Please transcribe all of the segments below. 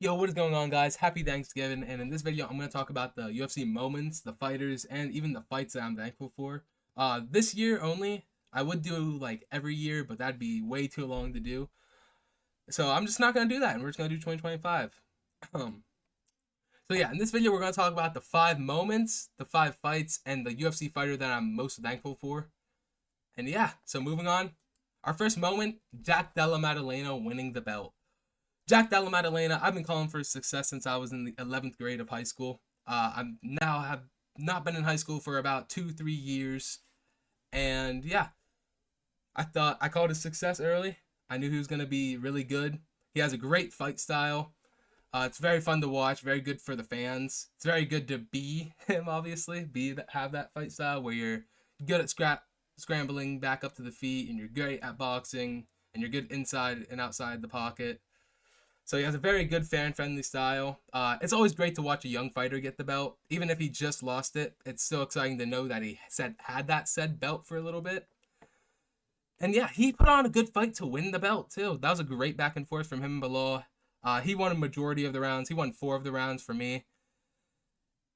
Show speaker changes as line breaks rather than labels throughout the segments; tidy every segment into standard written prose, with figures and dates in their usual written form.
Yo, what is going on, guys? Happy Thanksgiving, and in this video, I'm going to talk about the UFC moments, the fighters, and even the fights that I'm thankful for. This year only, I would do, like, every year, but that'd be way too long to do. So I'm just not going to do that, and we're just going to do 2025. So yeah, in this video, we're going to talk about the 5 moments, the 5 fights, and the UFC fighter that I'm most thankful for. And yeah, so moving on. Our first moment, Della Maddalena winning the belt. Della Maddalena, I've been calling for success since I was in the 11th grade of high school. I'm now have not been in high school for about 2-3 years. And yeah, I called his success early. I knew he was going to be really good. He has a great fight style. It's very fun to watch, very good for the fans. It's very good to be him, obviously. Have that fight style where you're good at scrambling back up to the feet, and you're great at boxing, and you're good inside and outside the pocket. So he has a very good fan-friendly style. It's always great to watch a young fighter get the belt. Even if he just lost it, it's still exciting to know that he had that said belt for a little bit. And yeah, he put on a good fight to win the belt, too. That was a great back and forth from him and Bilal. He won a majority of the rounds. He won 4 of the rounds for me.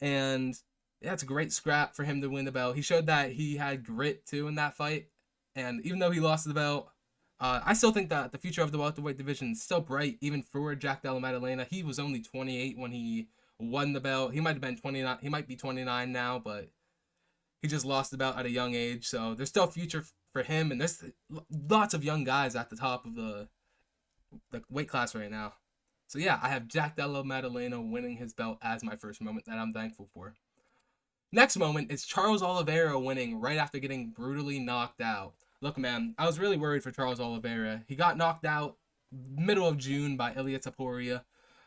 And yeah, it's a great scrap for him to win the belt. He showed that he had grit, too, in that fight. And even though he lost the belt, I still think that the future of the welterweight division is still bright, even for Della Maddalena. He was only 28 when he won the belt. He might have been 29. He might be 29 now, but he just lost the belt at a young age. So there's still a future for him, and there's lots of young guys at the top of the weight class right now. So yeah, I have Della Maddalena winning his belt as my first moment that I'm thankful for. Next moment is Charles Oliveira winning right after getting brutally knocked out. Look, man, I was really worried for Charles Oliveira. He got knocked out middle of June by Topuria.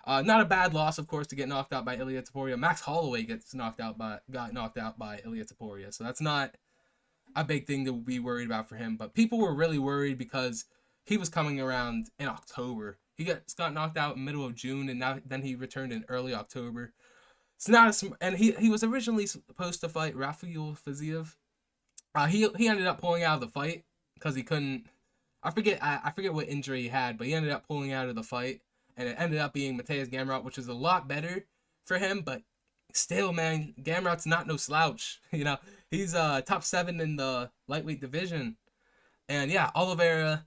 Not a bad loss, of course, to get knocked out by Topuria. Max Holloway got knocked out by Topuria, so that's not a big thing to be worried about for him. But people were really worried because he was coming around in October. He got knocked out in middle of June, and then he returned in early October. It's not and he was originally supposed to fight Rafael Fiziev. He ended up pulling out of the fight because he couldn't. I forget what injury he had, but he ended up pulling out of the fight, and it ended up being Mateusz Gamrot, which is a lot better for him. But still, man, Gamrot's not no slouch. He's top 7 in the lightweight division, and yeah, Oliveira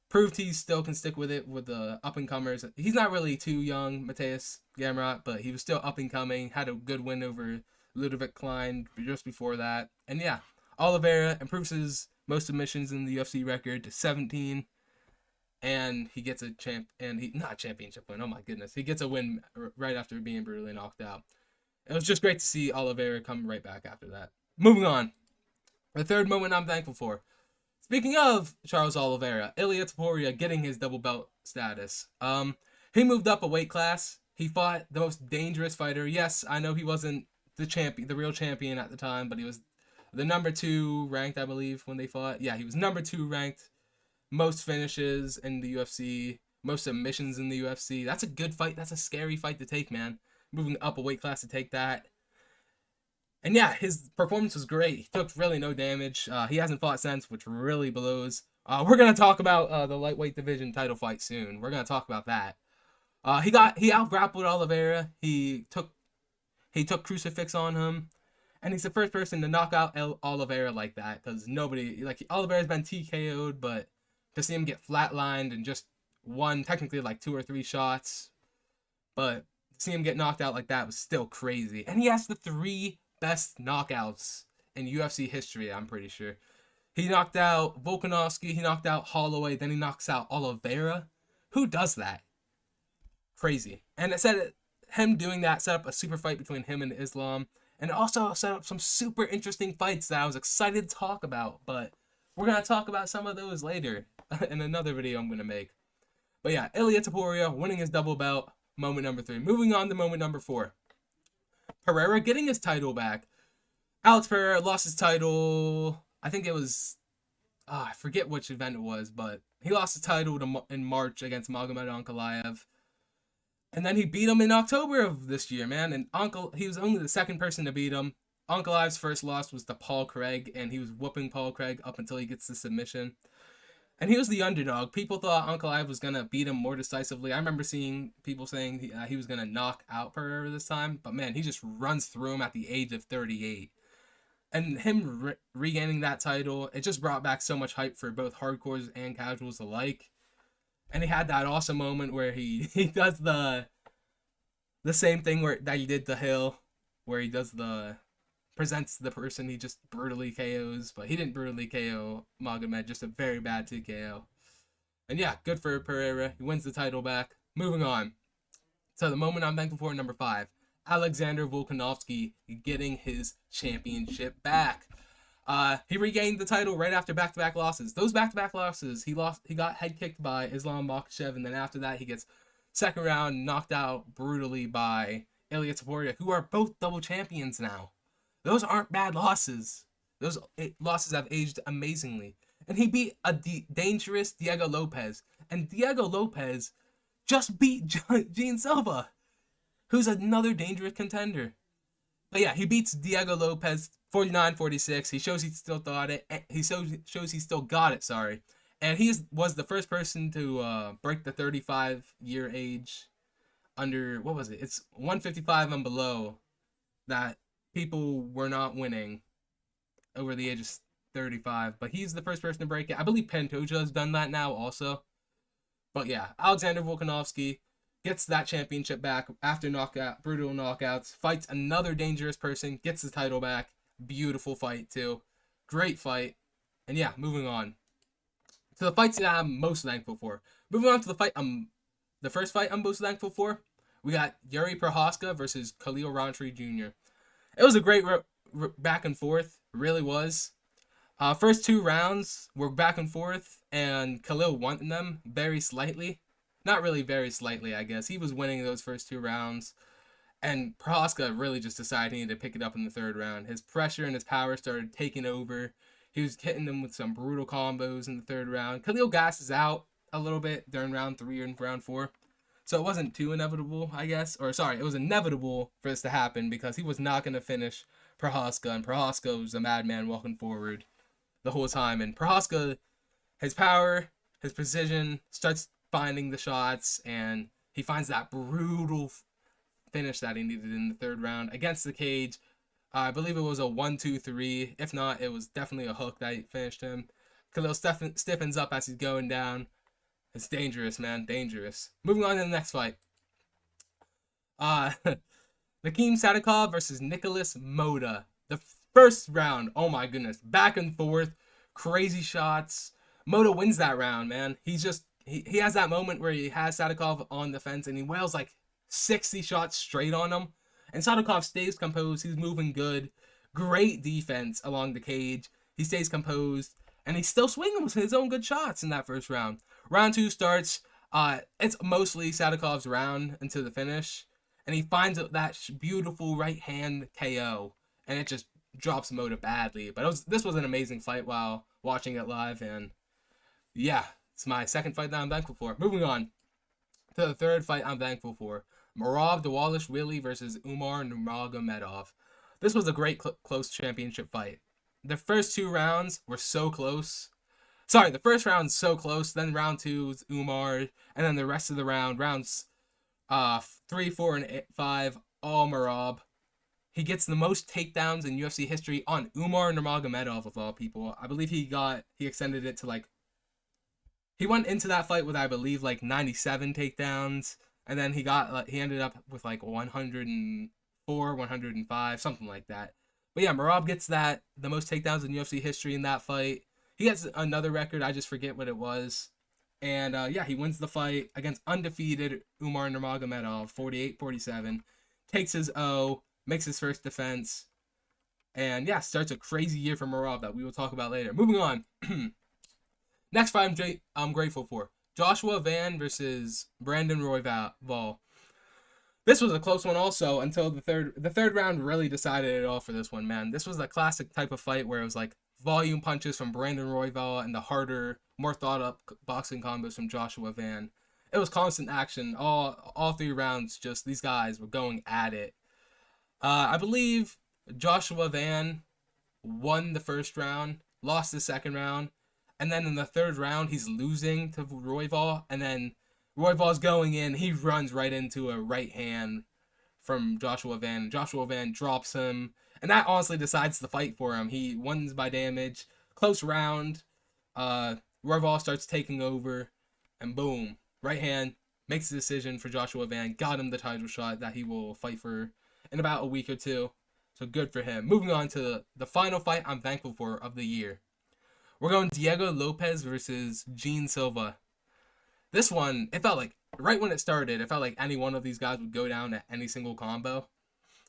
proved he still can stick with it with the up and comers. He's not really too young, Mateusz Gamrot, but he was still up and coming. Had a good win over Ludovic Klein just before that, and yeah. Oliveira improves his most submissions in the UFC record to 17, and he gets a not a championship win. Oh my goodness, he gets a win right after being brutally knocked out. It was just great to see Oliveira come right back after that. Moving on, the third moment I'm thankful for. Speaking of Charles Oliveira, Topuria getting his double belt status. He moved up a weight class. He fought the most dangerous fighter. Yes, I know he wasn't the real champion at the time, but he was the number 2 ranked, I believe, when they fought. Yeah, he was number 2 ranked. Most finishes in the UFC. Most submissions in the UFC. That's a good fight. That's a scary fight to take, man. Moving up a weight class to take that. And yeah, his performance was great. He took really no damage. He hasn't fought since, which really blows. We're going to talk about the lightweight division title fight soon. We're going to talk about that. He out-grappled Oliveira. He took crucifix on him. And he's the first person to knock out Oliveira like that, because Oliveira's been TKO'd, but to see him get flatlined and just won technically like 2 or 3 shots, but to see him get knocked out like that was still crazy. And he has the 3 best knockouts in UFC history, I'm pretty sure. He knocked out Volkanovski, he knocked out Holloway, then he knocks out Oliveira. Who does that? Crazy. And it said him doing that set up a super fight between him and Islam. And also set up some super interesting fights that I was excited to talk about. But we're going to talk about some of those later in another video I'm going to make. But yeah, Topuria winning his double belt, moment number 3. Moving on to moment number 4. Pereira getting his title back. Alex Pereira lost his title. I think it was... I forget which event it was, but he lost his title in March against Magomed Ankalaev. And then he beat him in October of this year, man. And he was only the second person to beat him. Ankalaev's first loss was to Paul Craig, and he was whooping Paul Craig up until he gets the submission. And he was the underdog. People thought Ankalaev was going to beat him more decisively. I remember seeing people saying he was going to knock out Pereira this time. But man, he just runs through him at the age of 38. And him regaining that title, it just brought back so much hype for both hardcores and casuals alike. And he had that awesome moment where he does the same thing that he did to Hill, where he does presents the person he just brutally KOs, but he didn't brutally KO Magomed, just a very bad TKO. And yeah, good for Pereira. He wins the title back. Moving on. So the moment I'm thankful for, number 5. Alexander Volkanovski getting his championship back. He regained the title right after back-to-back losses. Those back-to-back losses, he got head kicked by Islam Makhachev, and then after that he gets second round knocked out brutally by Ilia Topuria, who are both double champions now. Those aren't bad losses. Those losses have aged amazingly. And he beat a dangerous Diego Lopes. And Diego Lopes just beat Gene Silva, who's another dangerous contender. But yeah, he beats Diego Lopes 49-46. He shows he still got it. He shows he still got it, sorry. And he was the first person to break the 35-year age under, what was it? It's 155 and below that people were not winning over the age of 35. But he's the first person to break it. I believe Pantoja has done that now also. But yeah, Alexander Volkanovski gets that championship back after brutal knockouts, fights another dangerous person, gets the title back. Beautiful fight too. Great fight. And yeah, moving on to the fights that I'm most thankful for. Moving on to the first fight I'm most thankful for. We got Yuri Procházka versus Khalil Rountree Jr. It was a great back and forth. Really was. First 2 rounds were back and forth, and Khalil won them very slightly. Not really very slightly, I guess. He was winning those first 2 rounds. And Procházka really just decided he needed to pick it up in the 3rd round. His pressure and his power started taking over. He was hitting them with some brutal combos in the 3rd round. Khalil gasses out a little bit during round 3 and round 4. So it wasn't too inevitable, I guess. Or sorry, it was inevitable for this to happen because he was not going to finish Procházka. And Procházka was a madman walking forward the whole time. And Procházka, his power, his precision, starts finding the shots. And he finds that brutal finish that he needed in the 3rd round against the cage. I believe it was a 1-2-3. If not, it was definitely a hook that finished him. Khalil stiffens up as he's going down. It's dangerous, man. Dangerous. Moving on to the next fight. Nakeem Sadykhov versus Nicholas Motta. The first round. Oh my goodness. Back and forth. Crazy shots. Motta wins that round, man. He has that moment where he has Sadykhov on the fence and he wails like 60 shots straight on him. And Sadykhov stays composed. He's moving good. Great defense along the cage. He stays composed. And he's still swinging with his own good shots in that first round. Round 2 starts. It's mostly Sadykhov's round until the finish. And he finds that beautiful right hand KO. And it just drops Motta badly. But this was an amazing fight while watching it live. And yeah, it's my second fight that I'm thankful for. Moving on to the third fight I'm thankful for. Merab Dvalishvili versus Umar Nurmagomedov. This was a great close championship fight. The first 2 rounds were so close. Sorry, the first round's so close. Then round 2 is Umar. And then the rest of the rounds 3, 4, and 5, all Merab. He gets the most takedowns in UFC history on Umar Nurmagomedov of all people. I believe he extended it to like... He went into that fight with, I believe, like 97 takedowns. And then he ended up with like 104, 105, something like that. But yeah, Merab gets the most takedowns in UFC history in that fight. He gets another record, I just forget what it was. And yeah, he wins the fight against undefeated Umar Nurmagomedov, 48-47. Takes his O, makes his first defense. And yeah, starts a crazy year for Merab that we will talk about later. Moving on. Next fight I'm grateful for. Joshua Van versus Brandon Royval. This was a close one also until the third round really decided it all for this one, man. This was a classic type of fight where it was like volume punches from Brandon Royval and the harder, more thought up boxing combos from Joshua Van. It was constant action. All 3 rounds, just these guys were going at it. I believe Joshua Van won the first round, lost the second round. and then in the third round he's losing to Royval, and then Royval's going in, he runs right into a right hand from Joshua Van. Joshua Van drops him, and that honestly decides the fight for him. He wins by damage, close round. Royval starts taking over, and boom, right hand makes the decision for Joshua Van. Got him the title shot that he will fight for in about a week or two. So good for him. Moving on to the final fight I'm thankful for of the year. We're going Diego Lopes versus Gene Silva. This one, it felt like, right when it started, it felt like any one of these guys would go down at any single combo.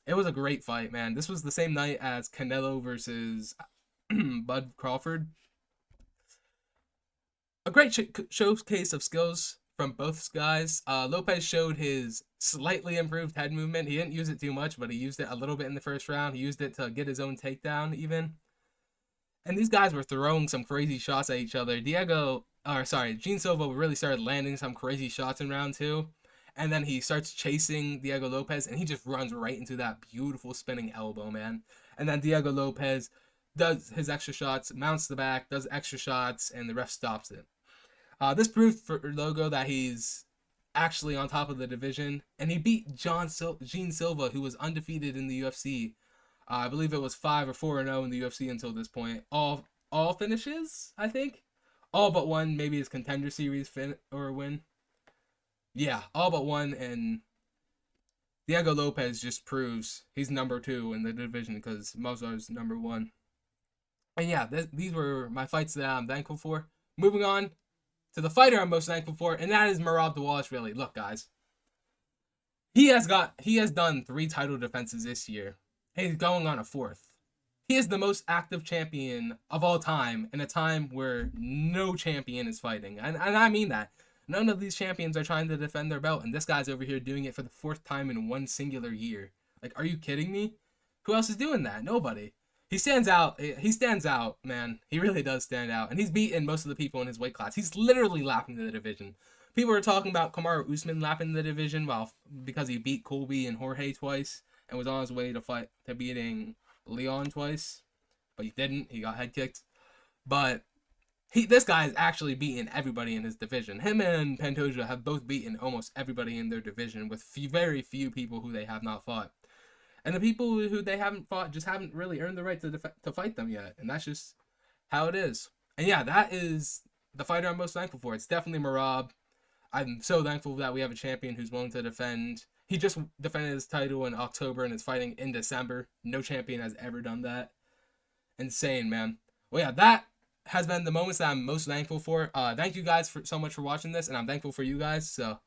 It was a great fight, man. This was the same night as Canelo versus Bud Crawford. A great showcase of skills from both guys. Lopes showed his slightly improved head movement. He didn't use it too much, but he used it a little bit in the first round. He used it to get his own takedown, even. And these guys were throwing some crazy shots at each other. Gene Silva really started landing some crazy shots in round 2. And then he starts chasing Diego Lopes, and he just runs right into that beautiful spinning elbow, man. And then Diego Lopes does his extra shots, mounts the back, does extra shots, and the ref stops it. This proved for Logo that he's actually on top of the division, and he beat Gene Silva, who was undefeated in the UFC. I believe it was 5 or 4-0 in the UFC until this point. All finishes, I think. All but one, maybe his Contender Series win. Yeah, all but one, and Diego Lopes just proves he's number 2 in the division because Mozart's number 1. And yeah, these were my fights that I'm thankful for. Moving on to the fighter I'm most thankful for, and that is Merab Dvalishvili. Look, guys, he has done 3 title defenses this year. He's going on a 4th. He is the most active champion of all time in a time where no champion is fighting, and I mean that. None of these champions are trying to defend their belt, and this guy's over here doing it for the 4th time in one singular year. Like, are you kidding me? Who else is doing that? Nobody. He stands out. He stands out, man. He really does stand out. And he's beaten most of the people in his weight class. He's literally lapping the division. People are talking about Kamaru Usman lapping the division because he beat Colby and Jorge twice and was on his way to beating Leon twice. But he didn't. He got head kicked. But this guy has actually beaten everybody in his division. Him and Pantoja have both beaten almost everybody in their division, with very few people who they have not fought. And the people who they haven't fought just haven't really earned the right to fight them yet. And that's just how it is. And yeah, that is the fighter I'm most thankful for. It's definitely Merab. I'm so thankful that we have a champion who's willing to defend. He just defended his title in October and is fighting in December. No champion has ever done that. Insane, man. Well, yeah, that has been the moments that I'm most thankful for. Thank you guys so much for watching this, and I'm thankful for you guys. So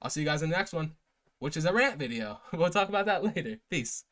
I'll see you guys in the next one, which is a rant video. We'll talk about that later. Peace.